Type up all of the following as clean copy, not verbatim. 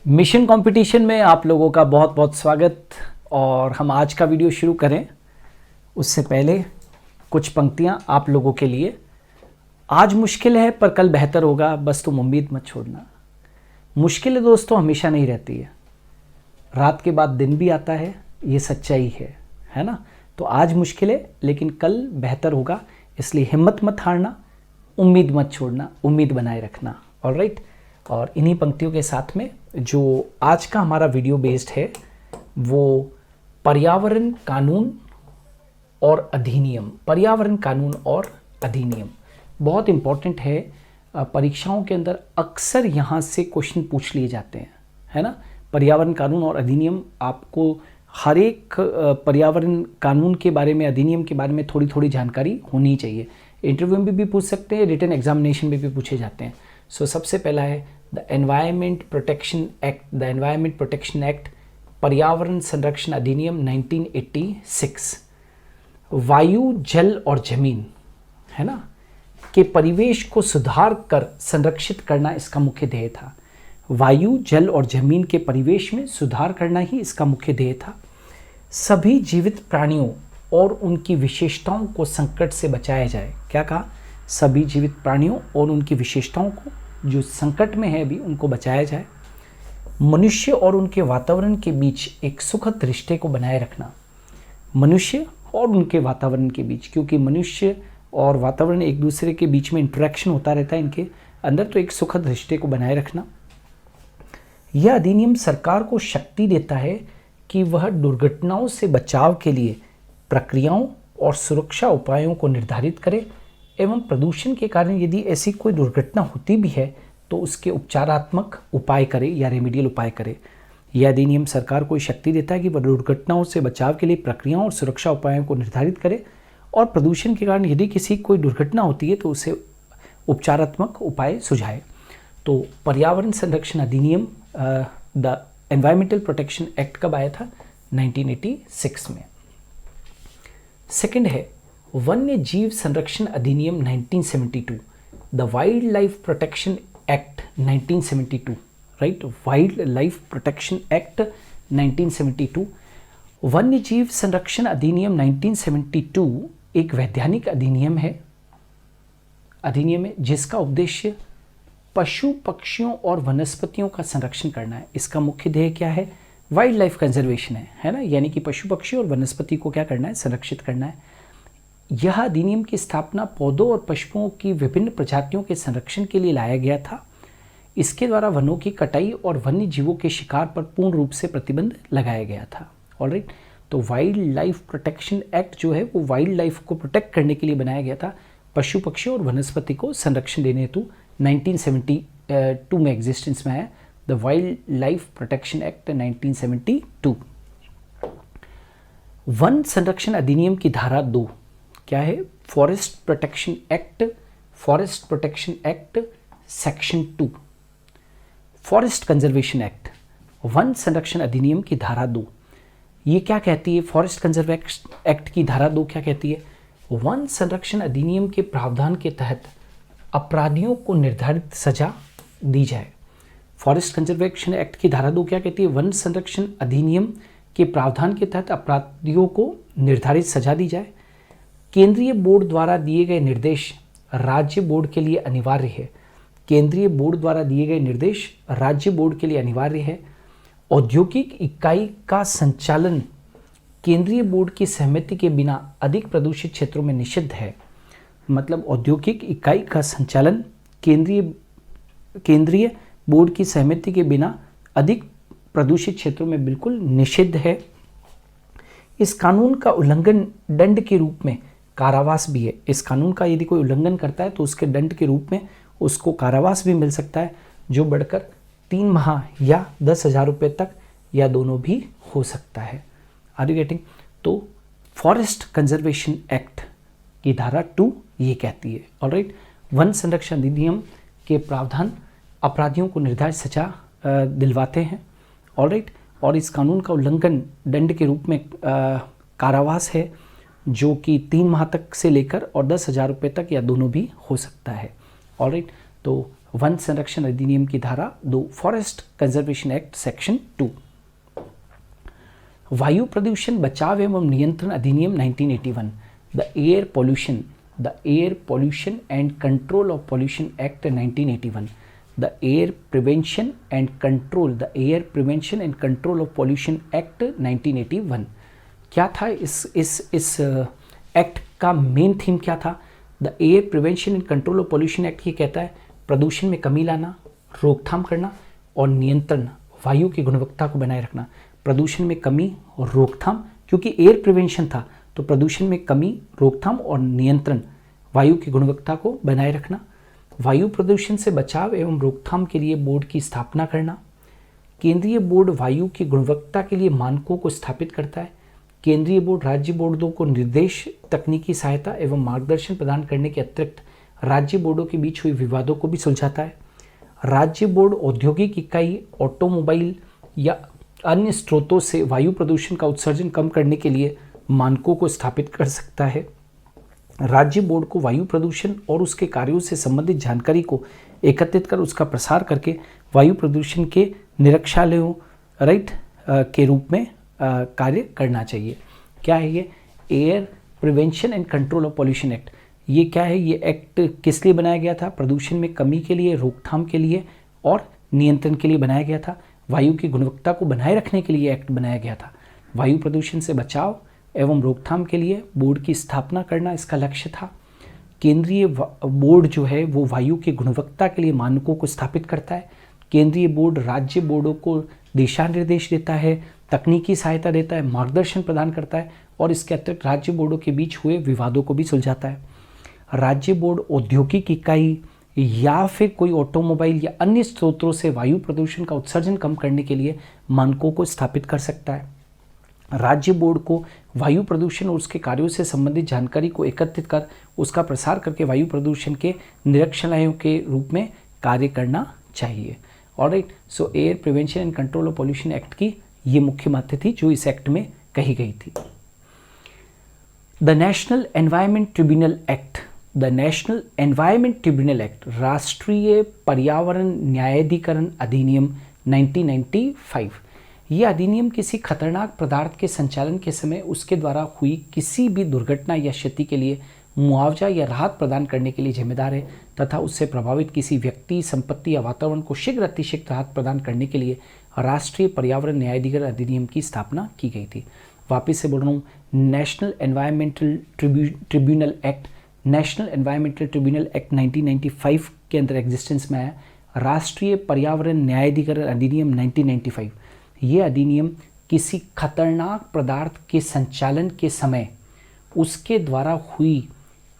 Mission competition में आप लोगों का बहुत बहुत स्वागत। और हम आज का वीडियो शुरू करें उससे पहले कुछ पंक्तियां आप लोगों के लिए। आज मुश्किल है पर कल बेहतर होगा, बस तुम उम्मीद मत छोड़ना। मुश्किल दोस्तों हमेशा नहीं रहती है, रात के बाद दिन भी आता है, ये सच्चाई है ना। तो आज मुश्किल है लेकिन कल बेहतर होगा, इसलिए हिम्मत मत हारना, उम्मीद मत छोड़ना, उम्मीद बनाए रखना। ऑलराइट। और इन्हीं पंक्तियों के साथ में जो आज का हमारा वीडियो बेस्ड है वो पर्यावरण कानून और अधिनियम। पर्यावरण कानून और अधिनियम बहुत इम्पॉर्टेंट है। परीक्षाओं के अंदर अक्सर यहाँ से क्वेश्चन पूछ लिए जाते हैं, है ना। पर्यावरण कानून और अधिनियम, आपको हर एक पर्यावरण कानून के बारे में, अधिनियम के बारे में थोड़ी थोड़ी जानकारी होनी चाहिए। इंटरव्यू में भी पूछ सकते हैं, रिटन एग्जामिनेशन में भी पूछे जाते हैं। सो सबसे पहला है the environment protection act. The environment protection act, पर्यावरण संरक्षण अधिनियम 1986 वायु, जल और जमीन, है ना, के परिवेश को सुधार कर संरक्षित करना इसका मुख्य ध्येय था। वायु, जल और जमीन के परिवेश में सुधार करना ही इसका मुख्य ध्येय था। सभी जीवित प्राणियों और उनकी विशेषताओं को संकट से बचाया जाए। क्या कहा? सभी जीवित प्राणियों और उनकी विशेषताओं को जो संकट में है अभी, उनको बचाया जाए। मनुष्य और उनके वातावरण के बीच एक सुखद रिश्ते को बनाए रखना। मनुष्य और उनके वातावरण के बीच, क्योंकि मनुष्य और वातावरण एक दूसरे के बीच में इंटरेक्शन होता रहता है इनके अंदर, तो एक सुखद रिश्ते को बनाए रखना। यह अधिनियम सरकार को शक्ति देता है कि वह दुर्घटनाओं से बचाव के लिए प्रक्रियाओं और सुरक्षा उपायों को निर्धारित करे एवं प्रदूषण के कारण यदि ऐसी कोई दुर्घटना होती भी है तो उसके उपचारात्मक उपाय करे या रेमेडियल उपाय करे। यह अधिनियम सरकार को शक्ति देता है कि वह दुर्घटनाओं से बचाव के लिए प्रक्रियाओं और सुरक्षा उपायों को निर्धारित करे और प्रदूषण के कारण यदि किसी कोई दुर्घटना होती है तो उसे उपचारात्मक उपाय सुझाए। तो पर्यावरण संरक्षण अधिनियम, द एनवायरमेंटल प्रोटेक्शन एक्ट कब आया था? 1986 में। सेकंड है वन्य जीव संरक्षण अधिनियम 1972, the wild life protection act 1972, right. Wild life protection act 1972, वन्य जीव संरक्षण अधिनियम 1972 एक वैधानिक अधिनियम है जिसका उद्देश्य पशु पक्षियों और वनस्पतियों का संरक्षण करना है। इसका मुख्य ध्येय क्या है? वाइल्ड लाइफ कंजर्वेशन है ना, यानी कि पशु पक्षी और वनस्पति को क्या करना है? संरक्षित करना है। यह अधिनियम की स्थापना पौधों और पशुओं की विभिन्न प्रजातियों के संरक्षण के लिए लाया गया था। इसके द्वारा वनों की कटाई और वन्य जीवों के शिकार पर पूर्ण रूप से प्रतिबंध लगाया गया था। ऑलराइट। तो वाइल्ड लाइफ प्रोटेक्शन एक्ट जो है वो वाइल्ड लाइफ को प्रोटेक्ट करने के लिए बनाया गया था, पशु पक्षी और वनस्पति को संरक्षण देने हेतु 1972 में एग्जिस्टेंस में आया the wild life protection act 1972। वन संरक्षण अधिनियम की धारा 2 क्या है? Forest protection act, forest protection act section 2। Forest conservation act, one संरक्षण अधिनियम की धारा 2, ये क्या कहती है? फॉरेस्ट कंजर्वेशन एक्ट की धारा 2 क्या कहती है? वन संरक्षण अधिनियम के प्रावधान के तहत अपराधियों को निर्धारित सजा दी जाए। फॉरेस्ट कंजर्वेशन एक्ट की धारा 2 क्या कहती है? वन संरक्षण अधिनियम के प्रावधान के तहत अपराधियों को निर्धारित सजा दी जाए। केंद्रीय बोर्ड द्वारा दिए गए निर्देश राज्य बोर्ड के लिए अनिवार्य है। केंद्रीय बोर्ड द्वारा दिए गए निर्देश राज्य बोर्ड के लिए अनिवार्य है। औद्योगिक इकाई का संचालन केंद्रीय बोर्ड की सहमति के बिना अधिक प्रदूषित क्षेत्रों में निषिद्ध है। मतलब औद्योगिक इकाई का संचालन केंद्रीय बोर्ड की सहमति के बिना अधिक प्रदूषित क्षेत्रों में बिल्कुल निषिद्ध है। इस कानून का उल्लंघन दंड के रूप में कारावास भी है। इस कानून का यदि कोई उल्लंघन करता है तो उसके दंड के रूप में उसको कारावास भी मिल सकता है, जो बढ़कर 3 माह या 10,000 रुपये तक या दोनों भी हो सकता है। Are you getting? तो फॉरेस्ट कंजर्वेशन एक्ट की धारा 2 ये कहती है। ऑलराइट। वन संरक्षण अधिनियम के प्रावधान अपराधियों को निर्धारित सजा दिलवाते हैं। ऑलराइट। और इस कानून का उल्लंघन दंड के रूप में कारावास है, जो कि 3 माह तक से लेकर और 10,000 रुपये तक या दोनों भी हो सकता है। ऑलराइट। तो वन संरक्षण अधिनियम की धारा 2, फॉरेस्ट कंजर्वेशन एक्ट सेक्शन 2। वायु प्रदूषण बचाव एवं नियंत्रण अधिनियम 1981, the air pollution and control of pollution act 1981, the air prevention and control of pollution act 1981। क्या था इस एक्ट का मेन थीम क्या था? The air prevention and control of pollution act ये कहता है प्रदूषण में कमी लाना, रोकथाम करना और नियंत्रण, वायु की गुणवत्ता को बनाए रखना। प्रदूषण में कमी और रोकथाम, क्योंकि एयर प्रिवेंशन था तो प्रदूषण में कमी, रोकथाम और नियंत्रण, वायु की गुणवत्ता को बनाए रखना। वायु प्रदूषण से बचाव एवं रोकथाम के लिए बोर्ड की स्थापना करना। केंद्रीय बोर्ड वायु की गुणवत्ता के लिए मानकों को स्थापित करता है। केंद्रीय बोर्ड राज्य बोर्डों को निर्देश, तकनीकी सहायता एवं मार्गदर्शन प्रदान करने के अतिरिक्त राज्य बोर्डों के बीच हुए विवादों को भी सुलझाता है। राज्य बोर्ड औद्योगिक इकाई, ऑटोमोबाइल या अन्य स्रोतों से वायु प्रदूषण का उत्सर्जन कम करने के लिए मानकों को स्थापित कर सकता है। राज्य बोर्ड को वायु प्रदूषण और उसके कार्यों से संबंधित जानकारी को एकत्रित कर उसका प्रसार करके वायु प्रदूषण के निरीक्षालयों के रूप में कार्य करना चाहिए। क्या है ये? Air prevention and control of pollution act. ये क्या है? ये एक्ट किस लिए बनाया गया था? प्रदूषण में कमी के लिए, रोकथाम के लिए और नियंत्रण के लिए बनाया गया था। वायु की गुणवत्ता को बनाए रखने के लिए एक्ट बनाया गया था। वायु प्रदूषण से बचाव एवं रोकथाम के लिए बोर्ड की स्थापना करना इसका लक्ष्य था। केंद्रीय बोर्ड जो है वो वायु की गुणवत्ता के लिए मानकों को स्थापित करता है। केंद्रीय बोर्ड राज्य बोर्डों को दिशा निर्देश देता है, तकनीकी सहायता देता है, मार्गदर्शन प्रदान करता है और इसके अतिरिक्त राज्य बोर्डों के बीच हुए विवादों को भी सुलझाता है। राज्य बोर्ड औद्योगिक इकाई या फिर कोई ऑटोमोबाइल या अन्य स्रोतों से वायु प्रदूषण का उत्सर्जन कम करने के लिए मानकों को स्थापित कर सकता है। राज्य बोर्ड को वायु प्रदूषण और उसके कार्यों से संबंधित जानकारी को एकत्रित कर उसका प्रसार करके वायु प्रदूषण के निरीक्षणालयों के रूप में कार्य करना चाहिए। Alright, so air prevention and control of pollution act की ये मुख्य बातें थी जो इस एक्ट में कही गई थी। The national environment tribunal act, the national environment tribunal act, राष्ट्रीय पर्यावरण न्यायाधिकरण अधिनियम 1995। यह अधिनियम किसी खतरनाक पदार्थ के संचालन के समय उसके द्वारा हुई किसी भी दुर्घटना या क्षति के लिए मुआवजा या राहत प्रदान करने के लिए जिम्मेदार है तथा उससे प्रभावित किसी व्यक्ति, संपत्ति या वातावरण को शीघ्र अतिशीघ्र राहत प्रदान करने के लिए राष्ट्रीय पर्यावरण न्यायाधिकरण अधिनियम की स्थापना की गई थी। वापिस से बोल रहा हूँ, national environmental tribunal act, national environmental tribunal act 1995 के अंदर एग्जिस्टेंस में आया। राष्ट्रीय पर्यावरण न्यायाधिकरण अधिनियम 1995, ये अधिनियम किसी खतरनाक पदार्थ के संचालन के समय उसके द्वारा हुई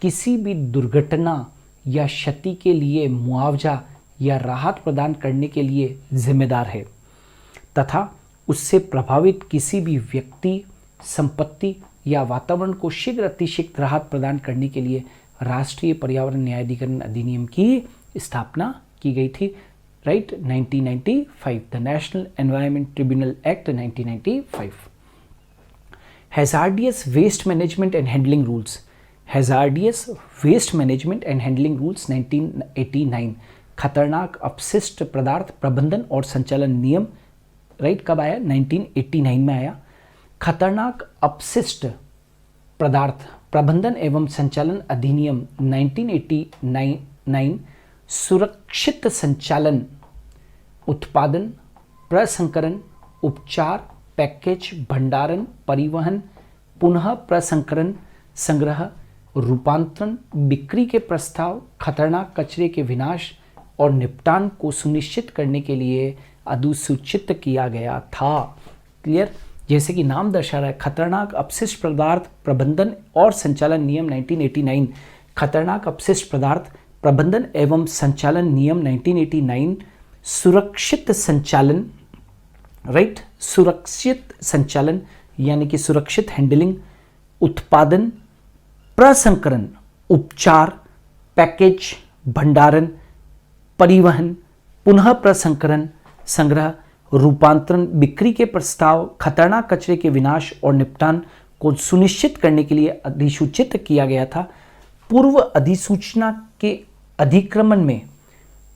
किसी भी दुर्घटना या क्षति के लिए मुआवजा या राहत प्रदान करने के लिए जिम्मेदार है तथा उससे प्रभावित किसी भी व्यक्ति, संपत्ति या वातावरण को शीघ्र अतिशीघ्र राहत प्रदान करने के लिए राष्ट्रीय पर्यावरण न्यायाधिकरण अधिनियम की स्थापना की गई थी। Right, 1995, the national environment tribunal act 1995। Hazardous waste management and handling rules, hazardous waste management and handling rules 1989, खतरनाक अपशिष्ट पदार्थ प्रबंधन और संचालन नियम। राइट, कब आया? 1989 में आया। खतरनाक अपशिष्ट पदार्थ प्रबंधन एवं संचालन अधिनियम 1989 सुरक्षित संचालन, उत्पादन, प्रसंस्करण, उपचार, पैकेज, भंडारण, परिवहन, पुनः प्रसंस्करण, संग्रह, रूपांतरण, बिक्री के प्रस्ताव, खतरनाक कचरे के विनाश और निपटान को सुनिश्चित करने के लिए अधिसूचित किया गया था। क्लियर? जैसे कि नाम दर्शा रहा है, खतरनाक अपशिष्ट पदार्थ प्रबंधन और संचालन नियम 1989, खतरनाक अपशिष्ट पदार्थ प्रबंधन एवं संचालन नियम 1989, सुरक्षित संचालन, राइट, सुरक्षित संचालन यानी कि सुरक्षित हैंडलिंग, उत्पादन, प्रसंस्करण, उपचार, पैकेज, भंडारण, परिवहन, पुनः प्रसंस्करण, संग्रह, रूपांतरण, बिक्री के प्रस्ताव, खतरनाक कचरे के विनाश और निपटान को सुनिश्चित करने के लिए अधिसूचित किया गया था। पूर्व अधिसूचना के अधिक्रमण में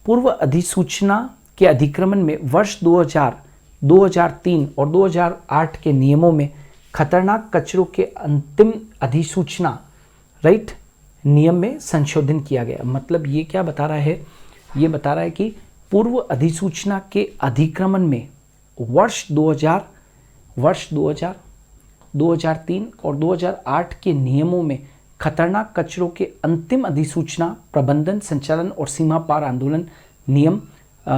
पूर्व अधिसूचना के अधिक्रमण में वर्ष 2000, 2003 और 2008 के नियमों में खतरनाक कचरों के अंतिम अधिसूचना राइट नियम में संशोधन किया गया। मतलब ये क्या बता रहा है, ये बता रहा है कि पूर्व अधिसूचना के अधिक्रमण में वर्ष 2000, 2003 और 2008 के नियमों में खतरनाक कचरों के अंतिम अधिसूचना प्रबंधन, संचालन और सीमा पार आंदोलन नियम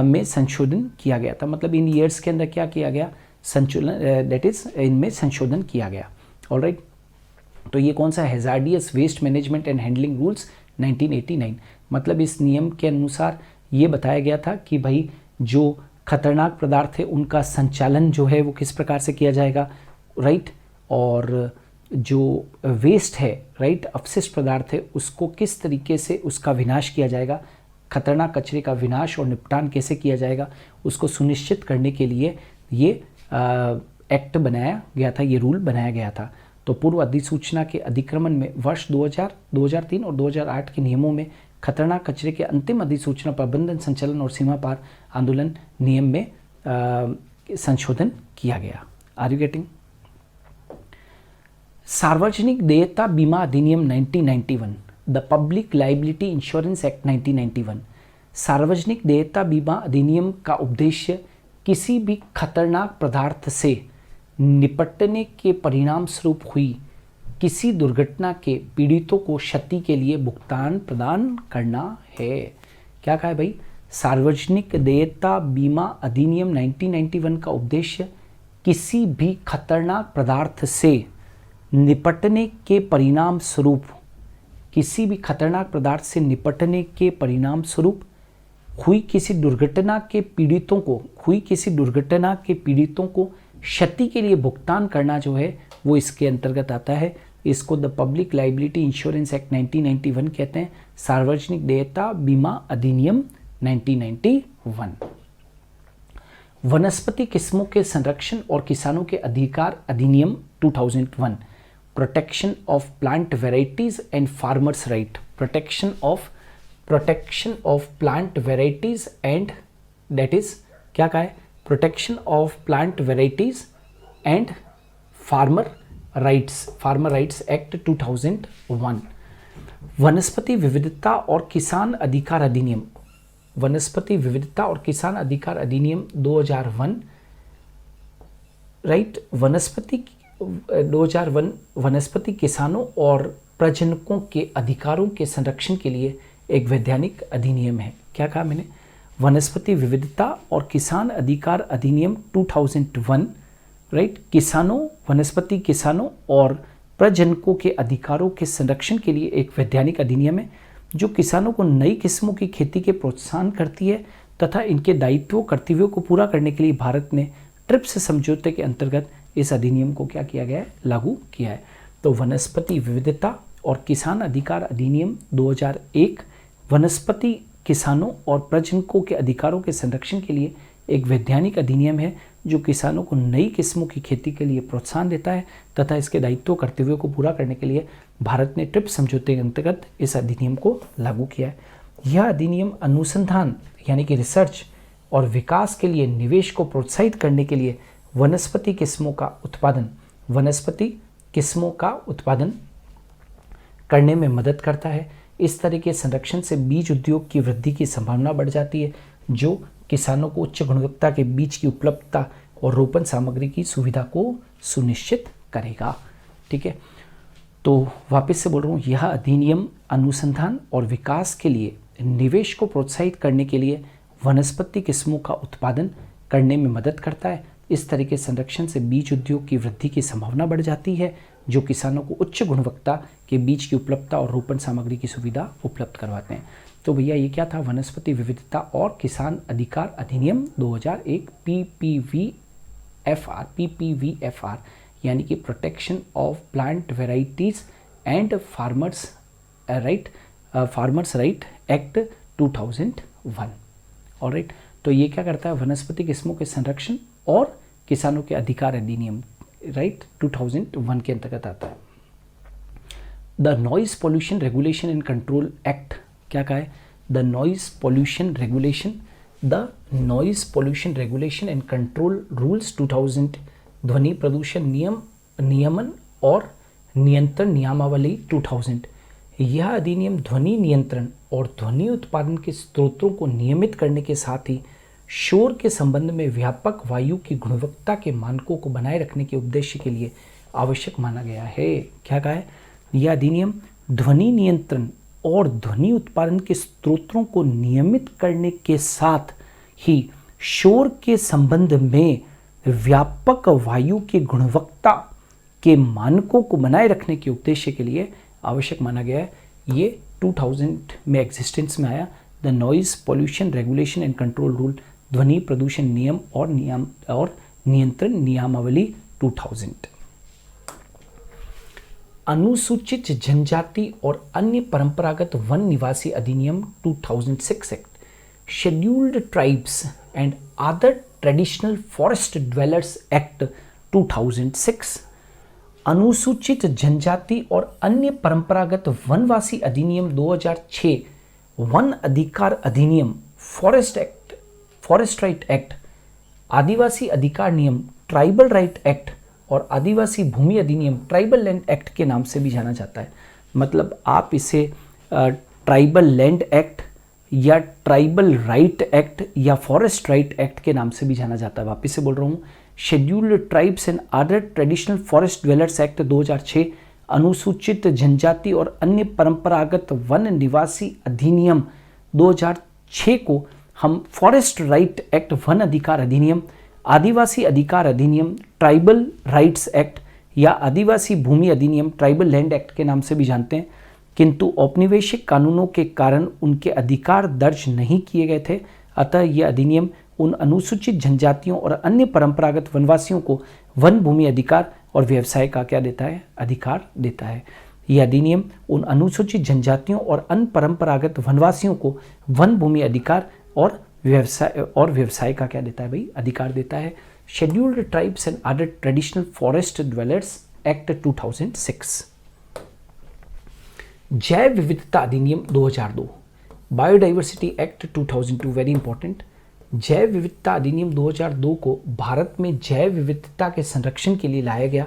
में संशोधन किया गया था। मतलब इन ईयर्स के अंदर क्या किया गया, संशोधन, दैट इज इनमें संशोधन किया गया। ऑलराइट, तो ये कौन सा, hazardous waste management and handling rules 1989। मतलब इस नियम के अनुसार ये बताया गया था कि भाई जो खतरनाक पदार्थ है उनका संचालन जो है वो किस प्रकार से किया जाएगा, राइट, और जो वेस्ट है, राइट, अपशिष्ट पदार्थ है, उसको किस तरीके से उसका विनाश किया जाएगा, खतरनाक कचरे का विनाश और निपटान कैसे किया जाएगा, उसको सुनिश्चित करने के लिए ये एक्ट बनाया गया था, ये रूल बनाया गया था। तो पूर्व अधिसूचना के अधिक्रमण में वर्ष 2000, 2003 और 2008 के नियमों में खतरनाक कचरे के अंतिम अधिसूचना प्रबंधन, संचालन और सीमा पार आंदोलन नियम में संशोधन किया गया। Are you getting? सार्वजनिक देयता बीमा अधिनियम 1991, the public liability insurance act 1991। सार्वजनिक देयता बीमा अधिनियम का उद्देश्य किसी भी खतरनाक पदार्थ से निपटने के परिणाम स्वरूप हुई किसी दुर्घटना के पीड़ितों को क्षति के लिए भुगतान प्रदान करना है। क्या कहा है भाई? सार्वजनिक देयता बीमा अधिनियम 1991 का उद्देश्य किसी भी खतरनाक पदार्थ से निपटने के परिणाम स्वरूप, किसी भी खतरनाक पदार्थ से निपटने के परिणाम स्वरूप हुई किसी दुर्घटना के पीड़ितों को क्षति के लिए भुगतान करना जो है वो इसके अंतर्गत आता है। इसको the public liability insurance act 1991 कहते हैं, सार्वजनिक देयता बीमा अधिनियम 1991। वनस्पति किस्मों के संरक्षण और किसानों के अधिकार अधिनियम 2001, protection of plant varieties and farmers right, protection of plant varieties and, that is क्या कहा है, protection of plant varieties and farmer rights act 2001। वनस्पति विविधता और किसान अधिकार अधिनियम, वनस्पति विविधता और किसान अधिकार अधिनियम 2001, राइट, 2001 वनस्पति किसानों और प्रजनकों के अधिकारों के संरक्षण के लिए एक वैधानिक अधिनियम है। क्या कहा मैंने? वनस्पति विविधता और किसान अधिकार अधिनियम 2001, राइट, वनस्पति किसानों और प्रजनकों के अधिकारों के संरक्षण के लिए एक वैधानिक अधिनियम है जो किसानों को नई किस्मों की खेती के प्रोत्साहन करती है तथा इनके दायित्वों कर्तव्यों को पूरा करने के लिए भारत ने ट्रिप्स समझौते के अंतर्गत इस अधिनियम को क्या किया गया है, लागू किया है। तो वनस्पति विविधता और किसान अधिकार अधिनियम 2001 वनस्पति किसानों और प्रजनकों के अधिकारों के संरक्षण के लिए एक वैधानिक अधिनियम है जो किसानों को नई किस्मों की खेती के लिए प्रोत्साहन देता है तथा इसके दायित्वों कर्तव्यों को पूरा करने के लिए भारत ने ट्रिप्स समझौते के अंतर्गत इस अधिनियम को लागू किया है। यह अधिनियम अनुसंधान यानी कि रिसर्च और विकास के लिए निवेश को प्रोत्साहित करने के लिए वनस्पति किस्मों का उत्पादन करने में मदद करता है। इस तरह के संरक्षण से बीज उद्योग की वृद्धि की संभावना बढ़ जाती है जो किसानों को उच्च गुणवत्ता के बीज की उपलब्धता और रोपण सामग्री की सुविधा को सुनिश्चित करेगा। ठीक है, तो वापस से बोल रहा हूँ, यह अधिनियम अनुसंधान और विकास के लिए निवेश को प्रोत्साहित करने के लिए वनस्पति किस्मों का उत्पादन करने में मदद करता है। इस तरह के संरक्षण से बीज उद्योग की वृद्धि की संभावना बढ़ जाती है जो किसानों को उच्च गुणवत्ता के बीज की उपलब्धता और रोपण सामग्री की सुविधा उपलब्ध करवाते हैं। तो भैया ये क्या था? वनस्पति विविधता और किसान अधिकार अधिनियम 2001 PPVFR यानी कि protection of plant varieties and farmers right act 2001। Alright, तो ये क्या करता है? वनस्पति किस्मों के संरक्षण और किसानों के अधिकार अधिनियम राइट 2001 के अंतर्गत आता है। The noise pollution regulation and control act, क्या कहा है? The noise pollution regulation and control rules 2000, ध्वनि प्रदूषण नियमन और नियंत्रण नियमावली 2000। यह अधिनियम ध्वनि नियंत्रण और ध्वनि उत्पादन के स्रोतों को नियमित करने के साथ ही शोर के संबंध में व्यापक वायु की गुणवत्ता के मानकों को बनाए रखने के उद्देश्य के लिए आवश्यक माना गया है। क्या कहा है? यह अधिनियम ध्वनि नियंत्रण और ध्वनि उत्पादन के स्रोतों को नियमित करने के साथ ही शोर के संबंध में व्यापक वायु की गुणवत्ता के मानकों को बनाए रखने के उद्देश्य के लिए आवश्यक माना गया है। ये 2000 में एग्जिस्टेंस में आया, the noise pollution regulation and control rule, ध्वनि प्रदूषण नियम और नियंत्रण नियमावली 2000। अनुसूचित जनजाति और अन्य परंपरागत वन निवासी अधिनियम 2006 act, scheduled tribes and other traditional forest dwellers act 2006, अनुसूचित जनजाति और अन्य परंपरागत वनवासी अधिनियम 2006, वन अधिकार अधिनियम फॉरेस्ट राइट एक्ट, आदिवासी अधिकार नियम ट्राइबल राइट एक्ट और आदिवासी भूमि अधिनियम ट्राइबल लैंड एक्ट के नाम से भी जाना जाता है। मतलब आप इसे ट्राइबल लैंड एक्ट या ट्राइबल राइट एक्ट या फॉरेस्ट राइट एक्ट के नाम से भी जाना जाता है। वापिस से बोल रहा हूँ, scheduled tribes and other traditional forest dwellers act 2006, अनुसूचित जनजाति और अन्य परंपरागत वन निवासी अधिनियम 2006 को हम फॉरेस्ट राइट एक्ट, वन अधिकार अधिनियम, आदिवासी अधिकार अधिनियम, ट्राइबल राइट्स एक्ट या आदिवासी भूमि अधिनियम, ट्राइबल लैंड एक्ट के नाम से भी जानते हैं। किंतु औपनिवेशिक कानूनों के कारण उनके अधिकार दर्ज नहीं किए गए थे, अतः यह अधिनियम उन अनुसूचित जनजातियों और अन्य परंपरागत वनवासियों को वन भूमि अधिकार और व्यवसाय का क्या देता है? अधिकार देता है। यह अधिनियम उन अनुसूचित जनजातियों और अन्य परंपरागत वनवासियों को वन भूमि अधिकार और व्यवसाय का क्या देता है भाई? अधिकार देता है। Scheduled tribes and other traditional forest dwellers act 2006, जैव विविधता अधिनियम 2002, बायोडाइवर्सिटी एक्ट 2002, वेरी इंपॉर्टेंट। जैव विविधता अधिनियम 2002 को भारत में जैव विविधता के संरक्षण के लिए लाया गया,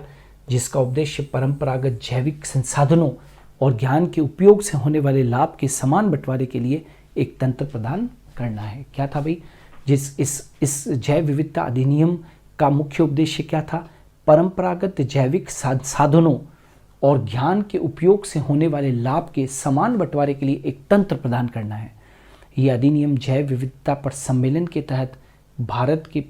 जिसका उद्देश्य परंपरागत जैविक संसाधनों और ज्ञान के उपयोग से होने वाले लाभ के समान बंटवारे के लिए एक तंत्र प्रदान करना है। क्या था भाई? इस जैव विविधता अधिनियम का मुख्य उद्देश्य क्या था? परंपरागत जैविक संसाधनों और ज्ञान के उपयोग से होने वाले लाभ के समान बंटवारे के लिए एक तंत्र प्रदान करना है। यह अधिनियम जैव विविधता पर सम्मेलन के तहत भारत के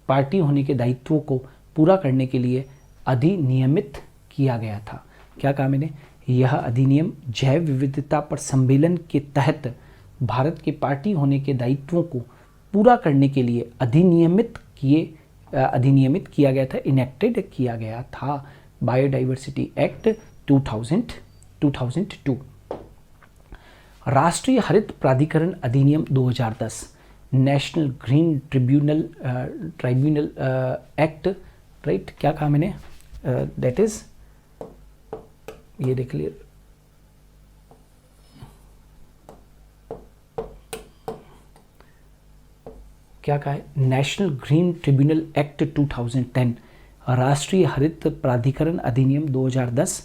पार्टी होने के दायित्वों को पूरा करने के लिए अधिनियमित किया गया था। क्या कहा मैंने? यह अधिनियम जैव विविधता पर सम्मेलन के तहत भारत के पार्टी होने के दायित्वों को पूरा करने के लिए अधिनियमित किया गया था, इनेक्टेड किया गया था। बायोडाइवर्सिटी एक्ट 2002, राष्ट्रीय हरित प्राधिकरण अधिनियम 2010, national green tribunal act, right? क्या कहा मैंने? दैट इज, ये देख लीजिए, क्या कहा है? नेशनल ग्रीन ट्रिब्यूनल एक्ट 2010, राष्ट्रीय हरित प्राधिकरण अधिनियम 2010।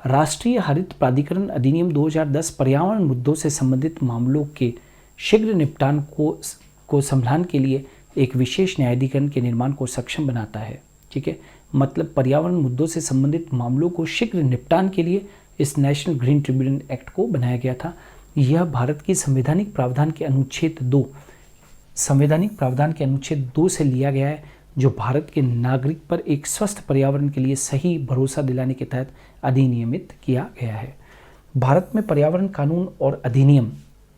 राष्ट्रीय हरित प्राधिकरण अधिनियम 2010 पर्यावरण मुद्दों से संबंधित मामलों के शीघ्र निपटान को संभालने के लिए एक विशेष न्यायाधिकरण के निर्माण को सक्षम बनाता है। ठीक है, मतलब पर्यावरण मुद्दों से संबंधित मामलों को शीघ्र निपटान के लिए इस नेशनल ग्रीन ट्रिब्यूनल एक्ट को बनाया गया था। यह भारत की संवैधानिक प्रावधान के अनुच्छेद 2 से लिया गया है, जो भारत के नागरिक पर एक स्वस्थ पर्यावरण के लिए सही भरोसा दिलाने के तहत अधिनियमित किया गया है। भारत में पर्यावरण कानून और अधिनियम,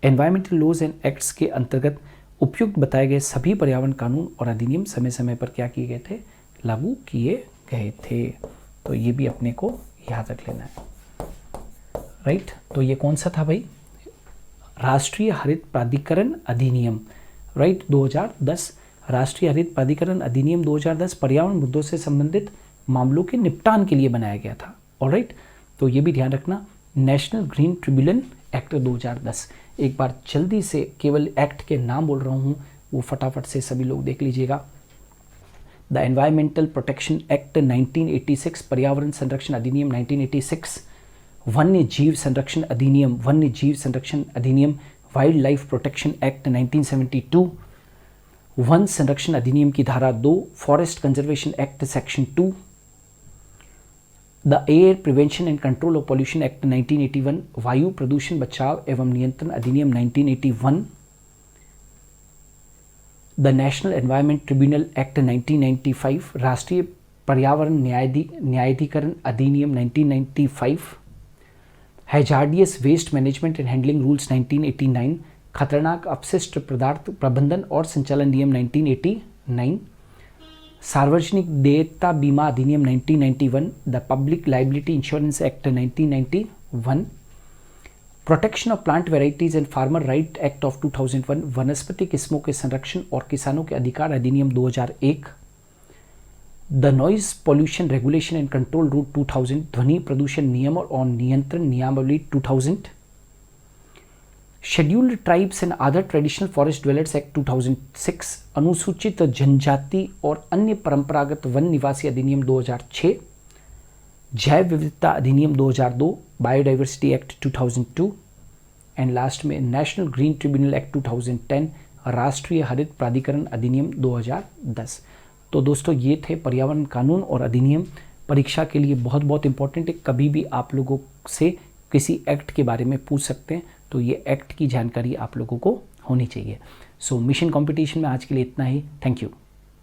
एनवायरमेंटल लॉज एंड एक्ट्स के अंतर्गत उपयुक्त बताए गए सभी पर्यावरण कानून और अधिनियम समय समय पर क्या किए गए थे? लागू किए गए थे। तो ये भी अपने को याद रख लेना है, राइट? तो ये कौन सा था भाई? राष्ट्रीय हरित प्राधिकरण अधिनियम, राइट, 2010। राष्ट्रीय हरित प्राधिकरण अधिनियम 2010 पर्यावरण मुद्दों से संबंधित मामलों के निपटान के लिए बनाया गया था। ऑलराइट, तो ये भी ध्यान रखना, नेशनल ग्रीन ट्रिब्यूनल एक्ट 2010। एक बार जल्दी से केवल एक्ट के नाम बोल रहा हूँ, वो फटाफट से सभी लोग देख लीजिएगा। द एनवायरमेंटल प्रोटेक्शन एक्ट 1986, पर्यावरण संरक्षण अधिनियम 1986, वन्य जीव संरक्षण अधिनियम, वाइल्ड लाइफ प्रोटेक्शन एक्ट 1972, वन संरक्षण अधिनियम की धारा 2, forest conservation act section 2, the air prevention and control of pollution act 1981, वायु प्रदूषण बचाव एवं नियंत्रण अधिनियम 1981, the national environment tribunal act 1995, राष्ट्रीय पर्यावरण न्यायाधिकरण अधिनियम 1995, hazardous waste management and handling rules 1989, खतरनाक अपशिष्ट पदार्थ प्रबंधन और संचालन नियम 1989, सार्वजनिक देयता बीमा अधिनियम 1991, the public liability insurance act 1991, protection of plant varieties and farmer right act of 2001, वनस्पति किस्मों के संरक्षण और किसानों के अधिकार अधिनियम 2001, the noise pollution regulation and control rule 2000, ध्वनि प्रदूषण नियम और नियंत्रण नियमावली 2000, scheduled tribes and other traditional forest dwellers act 2006, अनुसूचित जनजाति और अन्य परंपरागत वन निवासी अधिनियम 2006, जैव विविधता अधिनियम 2002, बायोडाइवर्सिटी एक्ट 2002 एंड लास्ट में नेशनल ग्रीन ट्रिब्यूनल एक्ट 2010, राष्ट्रीय हरित प्राधिकरण अधिनियम 2010। तो दोस्तों ये थे पर्यावरण कानून और अधिनियम, परीक्षा के लिए बहुत बहुत इंपॉर्टेंट है। कभी भी आप लोगों से किसी एक्ट के बारे में पूछ सकते हैं, तो ये एक्ट की जानकारी आप लोगों को होनी चाहिए। सो मिशन कंपटीशन में आज के लिए इतना ही। Thank you.